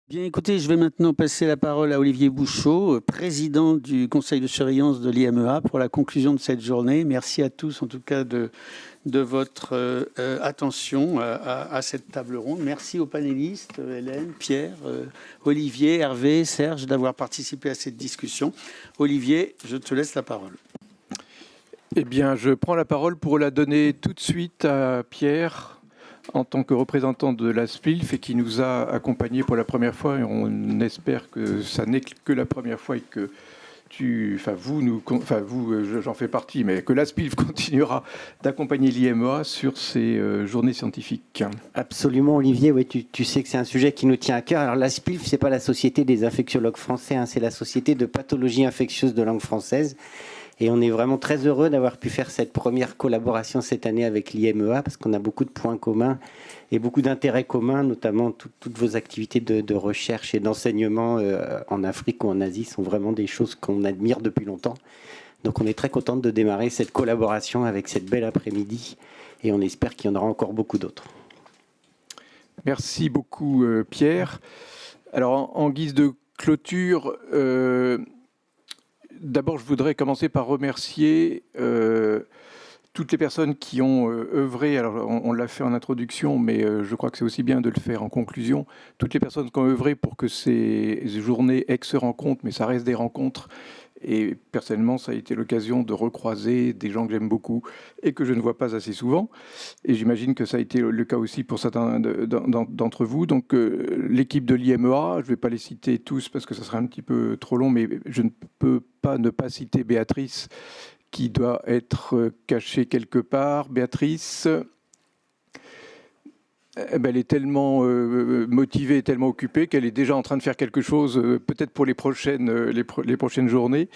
Bien, écoutez, je vais maintenant passer la parole à Olivier Bouchot, président du conseil de surveillance de l'IMEA, pour la conclusion de cette journée. Merci à tous, en tout cas, de votre attention à cette table ronde. Merci aux panélistes, Hélène, Pierre, Olivier, Hervé, Serge, d'avoir participé à cette discussion. Olivier, je te laisse la parole. Eh bien, je prends la parole pour la donner tout de suite à Pierre, en tant que représentant de la SPILF et qui nous a accompagnés pour la première fois. Et on espère que ça n'est que la première fois et que j'en fais partie, mais que la SPILF continuera d'accompagner l'IMEA sur ces journées scientifiques. Absolument, Olivier. Oui, tu sais que c'est un sujet qui nous tient à cœur. Alors, la SPILF, c'est pas la Société des infectiologues français, c'est la Société de pathologie infectieuse de langue française. Et on est vraiment très heureux d'avoir pu faire cette première collaboration cette année avec l'IMEA parce qu'on a beaucoup de points communs et beaucoup d'intérêts communs, notamment toutes vos activités de recherche et d'enseignement en Afrique ou en Asie sont vraiment des choses qu'on admire depuis longtemps. Donc on est très content de démarrer cette collaboration avec cette belle après-midi et on espère qu'il y en aura encore beaucoup d'autres. Merci beaucoup Pierre. Alors en guise de clôture, d'abord, je voudrais commencer par remercier toutes les personnes qui ont œuvré. Alors, on l'a fait en introduction, mais je crois que c'est aussi bien de le faire en conclusion. Toutes les personnes qui ont œuvré pour que ces journées ex-rencontres, mais ça reste des rencontres. Et personnellement, ça a été l'occasion de recroiser des gens que j'aime beaucoup et que je ne vois pas assez souvent. Et j'imagine que ça a été le cas aussi pour certains d'entre vous. Donc l'équipe de l'IMEA, je ne vais pas les citer tous parce que ça serait un petit peu trop long, mais je ne peux pas ne pas citer Béatrice qui doit être cachée quelque part. Béatrice, elle est tellement motivée, tellement occupée qu'elle est déjà en train de faire quelque chose, peut-être pour les prochaines journées.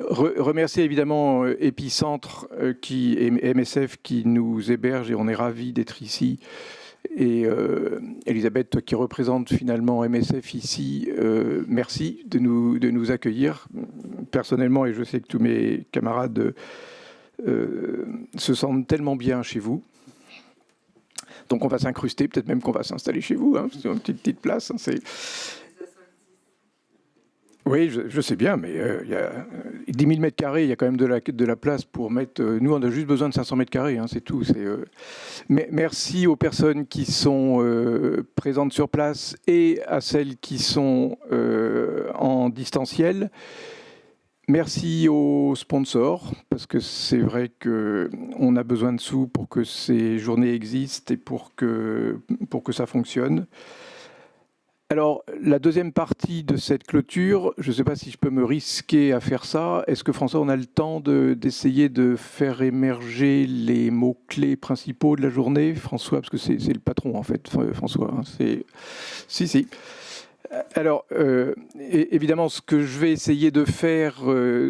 Remercier évidemment Épicentre et MSF qui nous héberge et on est ravis d'être ici. Et Elisabeth qui représente finalement MSF ici, merci de nous accueillir personnellement et je sais que tous mes camarades se sentent tellement bien chez vous. Donc on va s'incruster, peut-être même qu'on va s'installer chez vous, sur une petite place. Oui, je sais bien, mais il y a 10 000 mètres carrés, il y a quand même de la place pour mettre... nous, on a juste besoin de 500 mètres carrés, c'est tout. Mais merci aux personnes qui sont présentes sur place et à celles qui sont en distanciel. Merci aux sponsors, parce que c'est vrai qu'on a besoin de sous pour que ces journées existent et pour que ça fonctionne. Alors, la deuxième partie de cette clôture, je ne sais pas si je peux me risquer à faire ça. Est-ce que François, on a le temps d'essayer de faire émerger les mots-clés principaux de la journée? François, parce que c'est le patron en fait, François. Si. Alors, évidemment, ce que je vais essayer de faire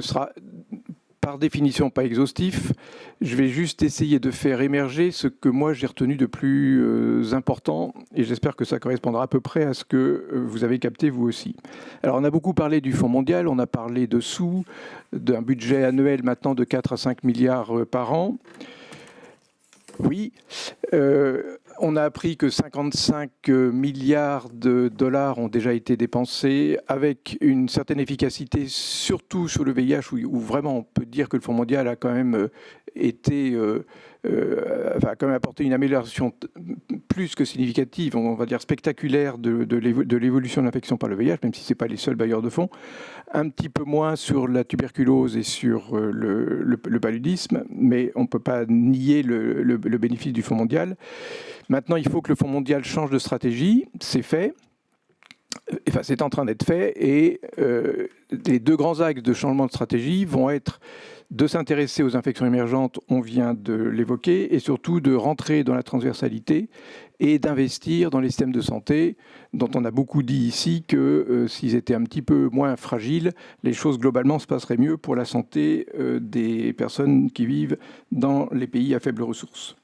sera par définition pas exhaustif. Je vais juste essayer de faire émerger ce que moi j'ai retenu de plus important et j'espère que ça correspondra à peu près à ce que vous avez capté vous aussi. Alors, on a beaucoup parlé du Fonds mondial, on a parlé de sous, d'un budget annuel maintenant de 4 à 5 milliards par an. Oui, on a appris que 55 milliards de dollars ont déjà été dépensés avec une certaine efficacité, surtout sur le VIH, où vraiment on peut dire que le Fonds mondial a quand même a quand même apporté une amélioration plus que significative, on va dire spectaculaire de l'évolution de l'infection par le VIH, même si ce n'est pas les seuls bailleurs de fonds. Un petit peu moins sur la tuberculose et sur le paludisme, mais on ne peut pas nier le bénéfice du Fonds mondial. Maintenant, il faut que le Fonds mondial change de stratégie, c'est fait. Enfin, c'est en train d'être fait et les deux grands axes de changement de stratégie vont être de s'intéresser aux infections émergentes, on vient de l'évoquer, et surtout de rentrer dans la transversalité et d'investir dans les systèmes de santé, dont on a beaucoup dit ici que s'ils étaient un petit peu moins fragiles, les choses globalement se passeraient mieux pour la santé des personnes qui vivent dans les pays à faibles ressources.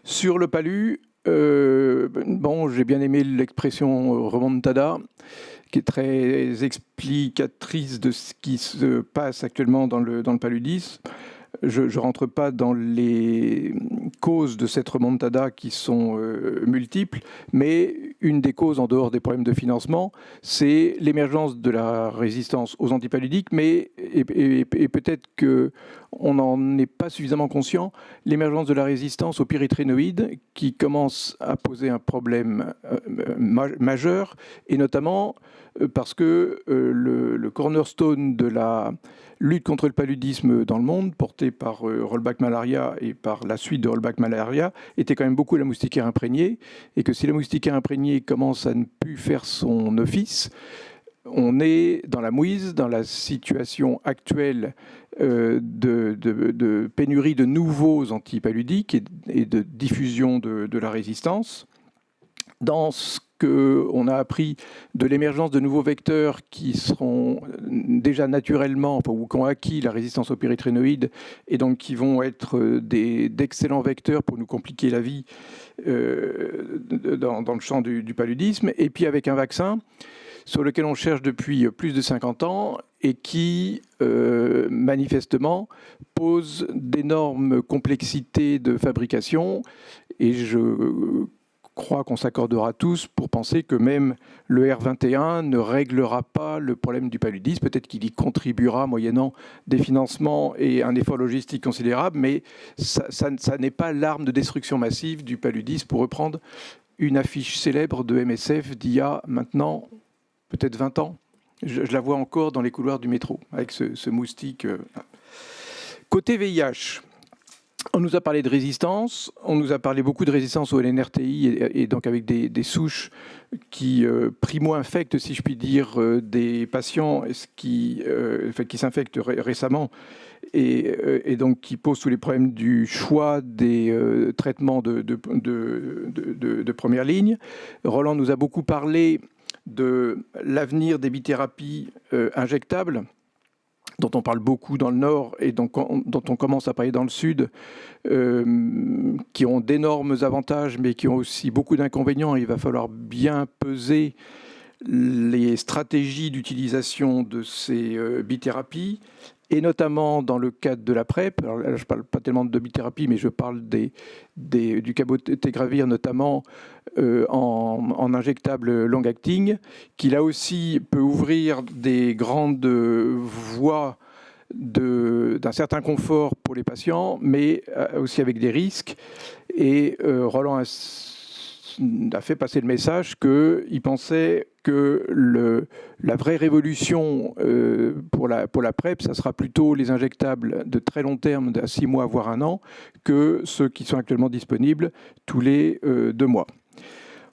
Sur le palu, j'ai bien aimé l'expression remontada, qui est très explicatrice de ce qui se passe actuellement dans le paludisme. Je ne rentre pas dans les causes de cette remontada qui sont multiples, mais une des causes, en dehors des problèmes de financement, c'est l'émergence de la résistance aux antipaludiques, mais et peut-être qu'on n'en est pas suffisamment conscient, l'émergence de la résistance aux pyréthrinoïdes qui commence à poser un problème majeur, et notamment parce que le cornerstone de la lutte contre le paludisme dans le monde, porté par Rollback Malaria et par la suite de Rollback Malaria, était quand même beaucoup la moustiquaire imprégnée, et que si la moustiquaire imprégnée commence à ne plus faire son office, on est dans la mouise, dans la situation actuelle de pénurie de nouveaux antipaludiques et de diffusion de la résistance. Dans ce qu'on a appris de l'émergence de nouveaux vecteurs qui seront déjà naturellement, ou qui ont acquis la résistance aux pyréthrinoïdes, et donc qui vont être d'excellents vecteurs pour nous compliquer la vie dans le champ du paludisme, et puis avec un vaccin sur lequel on cherche depuis plus de 50 ans et qui, manifestement, pose d'énormes complexités de fabrication. Et je crois qu'on s'accordera tous pour penser que même le R21 ne réglera pas le problème du paludisme. Peut-être qu'il y contribuera moyennant des financements et un effort logistique considérable, mais ça n'est pas l'arme de destruction massive du paludisme, pour reprendre une affiche célèbre de MSF d'il y a maintenant peut-être 20 ans. Je la vois encore dans les couloirs du métro, avec ce moustique. Côté VIH, on nous a parlé de résistance, on nous a parlé beaucoup de résistance au LNRTI, et donc avec des souches qui primo-infectent, si je puis dire, des patients qui s'infectent récemment, et donc qui posent tous les problèmes du choix des traitements de première ligne. Roland nous a beaucoup parlé de l'avenir des bithérapies injectables, dont on parle beaucoup dans le Nord et dont on commence à parler dans le Sud, qui ont d'énormes avantages, mais qui ont aussi beaucoup d'inconvénients. Il va falloir bien peser les stratégies d'utilisation de ces bithérapies, et notamment dans le cadre de la PrEP. Alors là, je ne parle pas tellement de bithérapie, mais je parle du cabotegravir, notamment en injectable long-acting, qui là aussi peut ouvrir des grandes voies d'un certain confort pour les patients, mais aussi avec des risques. Et Roland a fait passer le message qu'il pensait que la vraie révolution pour la PrEP, ça sera plutôt les injectables de très long terme, à 6 mois voire 1 an, que ceux qui sont actuellement disponibles tous les 2 mois.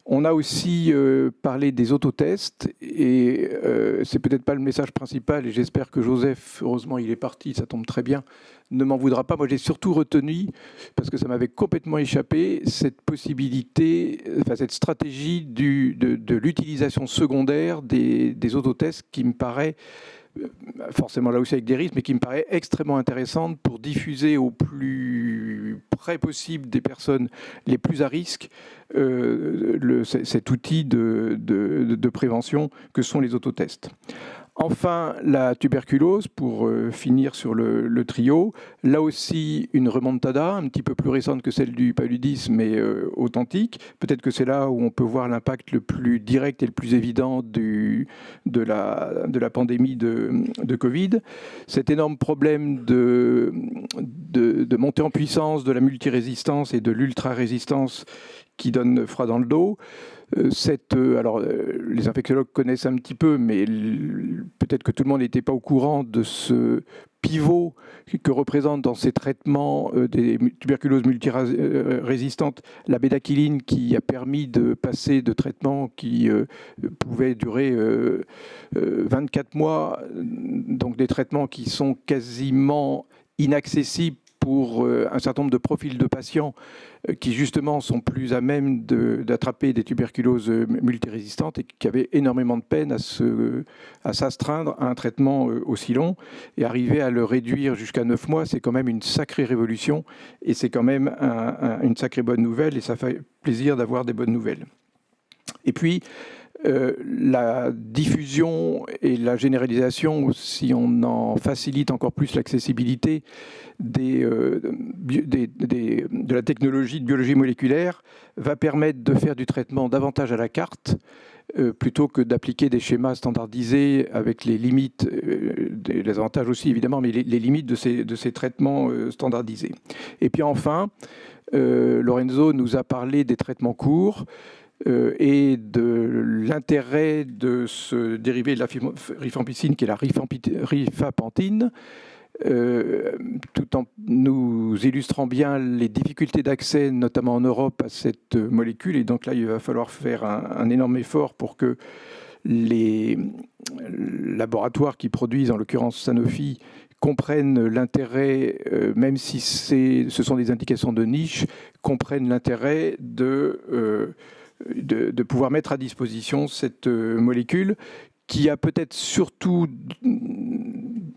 On a aussi parlé des autotests, et c'est peut-être pas le message principal, et j'espère que Joseph, heureusement il est parti, ça tombe très bien, ne m'en voudra pas. Moi j'ai surtout retenu, parce que ça m'avait complètement échappé, cette possibilité, cette stratégie de l'utilisation secondaire des autotests qui me paraît, forcément là aussi avec des risques, mais qui me paraît extrêmement intéressante pour diffuser au plus près possible des personnes les plus à risque cet outil de prévention que sont les autotests. Enfin, la tuberculose, pour finir sur le trio. Là aussi, une remontada, un petit peu plus récente que celle du paludisme, mais authentique. Peut-être que c'est là où on peut voir l'impact le plus direct et le plus évident de la pandémie de Covid. Cet énorme problème de montée en puissance de la multirésistance et de l'ultra-résistance qui donne froid dans le dos. Alors, les infectiologues connaissent un petit peu, mais peut-être que tout le monde n'était pas au courant de ce pivot que représente dans ces traitements des tuberculoses multirésistantes la bédaquiline, qui a permis de passer de traitements qui pouvaient durer 24 mois, donc des traitements qui sont quasiment inaccessibles pour un certain nombre de profils de patients qui justement sont plus à même d'attraper des tuberculoses multirésistantes et qui avaient énormément de peine à s'astreindre à un traitement aussi long. Et arriver à le réduire jusqu'à 9 mois, c'est quand même une sacrée révolution, et c'est quand même une sacrée bonne nouvelle, et ça fait plaisir d'avoir des bonnes nouvelles. Et puis, la diffusion et la généralisation, si on en facilite encore plus l'accessibilité de la technologie de biologie moléculaire, va permettre de faire du traitement davantage à la carte, plutôt que d'appliquer des schémas standardisés avec les limites, les avantages aussi évidemment, mais les limites de ces traitements standardisés. Et puis enfin, Lorenzo nous a parlé des traitements courts et de l'intérêt de ce dérivé de la rifampicine qui est la rifapentine, tout en nous illustrant bien les difficultés d'accès, notamment en Europe, à cette molécule. Et donc là, il va falloir faire un énorme effort pour que les laboratoires qui produisent, en l'occurrence Sanofi, comprennent l'intérêt, même si ce sont des indications de niche, comprennent l'intérêt de pouvoir mettre à disposition cette molécule qui a peut-être surtout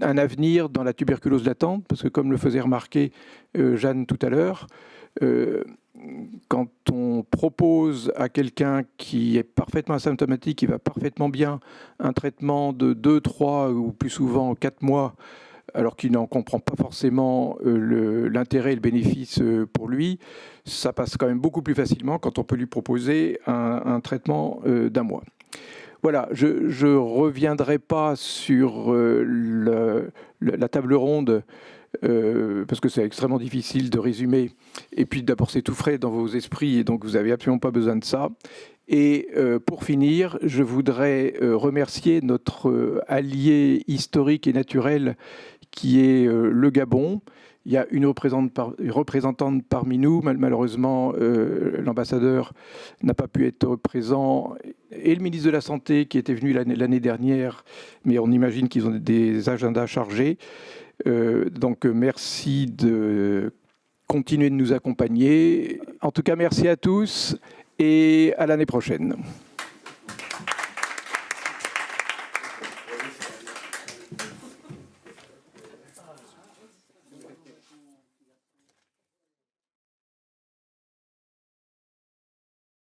un avenir dans la tuberculose latente, parce que comme le faisait remarquer Jeanne tout à l'heure, quand on propose à quelqu'un qui est parfaitement asymptomatique, qui va parfaitement bien, un traitement de 2, 3 ou plus souvent 4 mois, alors qu'il n'en comprend pas forcément l'intérêt et le bénéfice pour lui, ça passe quand même beaucoup plus facilement quand on peut lui proposer un traitement d'un mois. Voilà, je ne reviendrai pas sur la table ronde, parce que c'est extrêmement difficile de résumer. Et puis d'abord, c'est tout frais dans vos esprits, et donc vous n'avez absolument pas besoin de ça. Et pour finir, je voudrais remercier notre allié historique et naturel qui est le Gabon. Il y a une représentante parmi nous. Malheureusement, l'ambassadeur n'a pas pu être présent. Et le ministre de la Santé qui était venu l'année dernière, mais on imagine qu'ils ont des agendas chargés. Donc merci de continuer de nous accompagner. En tout cas, merci à tous et à l'année prochaine.